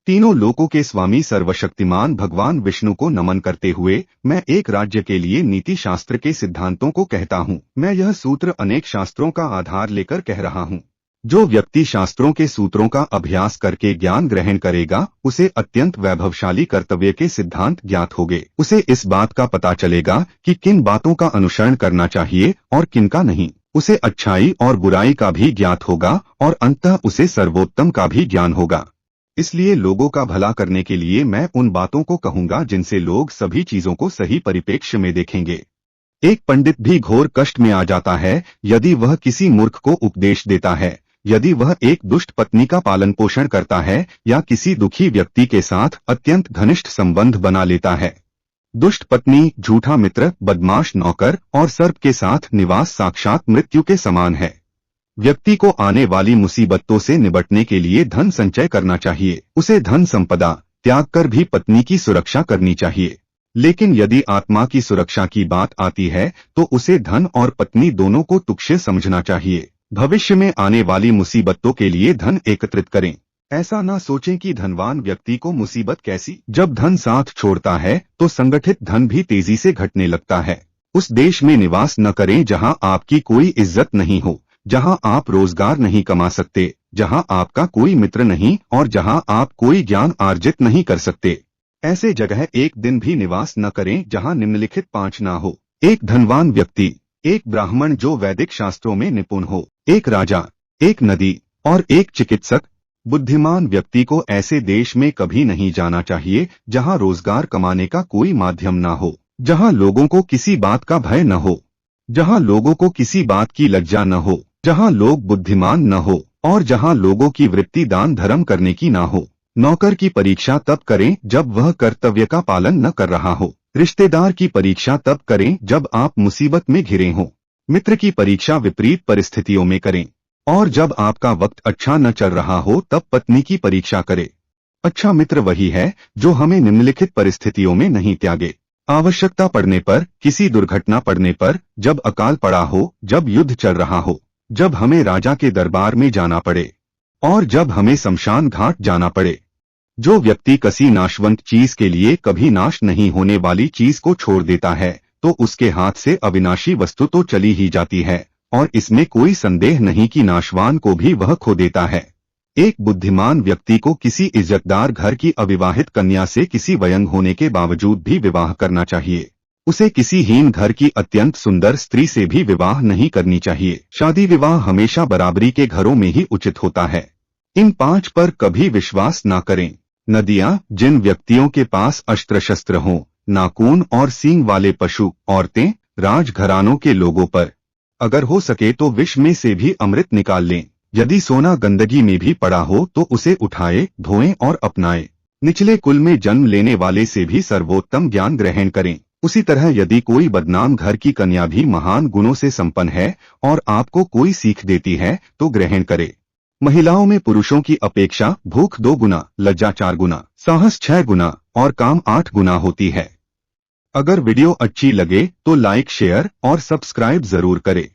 तीनों लोकों के स्वामी सर्वशक्तिमान भगवान विष्णु को नमन करते हुए मैं एक राज्य के लिए नीति शास्त्र के सिद्धांतों को कहता हूँ। मैं यह सूत्र अनेक शास्त्रों का आधार लेकर कह रहा हूँ। जो व्यक्ति शास्त्रों के सूत्रों का अभ्यास करके ज्ञान ग्रहण करेगा, उसे अत्यंत वैभवशाली कर्तव्य के सिद्धांत ज्ञात होंगे। उसे इस बात का पता चलेगा कि किन बातों का अनुसरण करना चाहिए और किन का नहीं। उसे अच्छाई और बुराई का भी ज्ञात होगा और अंततः उसे सर्वोत्तम का भी ज्ञान होगा। इसलिए लोगों का भला करने के लिए मैं उन बातों को कहूंगा जिनसे लोग सभी चीजों को सही परिप्रेक्ष्य में देखेंगे। एक पंडित भी घोर कष्ट में आ जाता है यदि वह किसी मूर्ख को उपदेश देता है, यदि वह एक दुष्ट पत्नी का पालन पोषण करता है या किसी दुखी व्यक्ति के साथ अत्यंत घनिष्ठ संबंध बना लेता है। दुष्ट पत्नी, झूठा मित्र, बदमाश नौकर और सर्प के साथ निवास साक्षात मृत्यु के समान है। व्यक्ति को आने वाली मुसीबतों से निपटने के लिए धन संचय करना चाहिए। उसे धन संपदा त्याग कर भी पत्नी की सुरक्षा करनी चाहिए। लेकिन यदि आत्मा की सुरक्षा की बात आती है तो उसे धन और पत्नी दोनों को तुच्छ समझना चाहिए। भविष्य में आने वाली मुसीबतों के लिए धन एकत्रित करें। ऐसा न सोचें कि धनवान व्यक्ति को मुसीबत कैसी। जब धन साथ छोड़ता है तो संगठित धन भी तेजी से घटने लगता है। उस देश में निवास न करें जहां आपकी कोई इज्जत नहीं हो, जहां आप रोजगार नहीं कमा सकते, जहां आपका कोई मित्र नहीं और जहां आप कोई ज्ञान अर्जित नहीं कर सकते। ऐसे जगह एक दिन भी निवास न करें जहां निम्नलिखित 5 ना हो। एक धनवान व्यक्ति, एक ब्राह्मण जो वैदिक शास्त्रों में निपुण हो, एक राजा, एक नदी और एक चिकित्सक। बुद्धिमान व्यक्ति को ऐसे देश में कभी नहीं जाना चाहिए जहां रोजगार कमाने का कोई माध्यम न हो, जहां लोगों को किसी बात का भय न हो, जहां लोगों को किसी बात की लज्जा न हो, जहां लोग बुद्धिमान न हो और जहां लोगों की वृत्ति दान धर्म करने की न हो। नौकर की परीक्षा तब करें जब वह कर्तव्य का पालन न कर रहा हो। रिश्तेदार की परीक्षा तब करें जब आप मुसीबत में घिरे हों। मित्र की परीक्षा विपरीत परिस्थितियों में करें और जब आपका वक्त अच्छा न चल रहा हो तब पत्नी की परीक्षा करें। अच्छा मित्र वही है जो हमें निम्नलिखित परिस्थितियों में नहीं त्यागे। आवश्यकता पड़ने पर, किसी दुर्घटना पड़ने पर, जब अकाल पड़ा हो, जब युद्ध चल रहा हो, जब हमें राजा के दरबार में जाना पड़े और जब हमें शमशान घाट जाना पड़े। जो व्यक्ति किसी नाशवंत चीज के लिए कभी नाश नहीं होने वाली चीज को छोड़ देता है तो उसके हाथ से अविनाशी वस्तु तो चली ही जाती है और इसमें कोई संदेह नहीं कि नाशवान को भी वह खो देता है। एक बुद्धिमान व्यक्ति को किसी इज्जतदार घर की अविवाहित कन्या से किसी वयंग होने के बावजूद भी विवाह करना चाहिए। उसे किसी हीन घर की अत्यंत सुंदर स्त्री से भी विवाह नहीं करनी चाहिए। शादी विवाह हमेशा बराबरी के घरों में ही उचित होता है। इन 5 पर कभी विश्वास ना करें। नदियां, जिन व्यक्तियों के पास अस्त्र शस्त्र हों, नाखून और सींग वाले पशु, औरतें, राजघरानों के लोगों पर अगर हो सके तो विष में से भी अमृत निकाल लें। यदि सोना गंदगी में भी पड़ा हो तो उसे उठाए, धोएं और अपनाएं। निचले कुल में जन्म लेने वाले से भी सर्वोत्तम ज्ञान ग्रहण करें। उसी तरह यदि कोई बदनाम घर की कन्या भी महान गुणों से संपन्न है और आपको कोई सीख देती है तो ग्रहण करे। महिलाओं में पुरुषों की अपेक्षा भूख 2 गुना, लज्जा 4 गुना, साहस 6 गुना और काम 8 गुना होती है। अगर वीडियो अच्छी लगे तो लाइक, शेयर और सब्सक्राइब जरूर करें।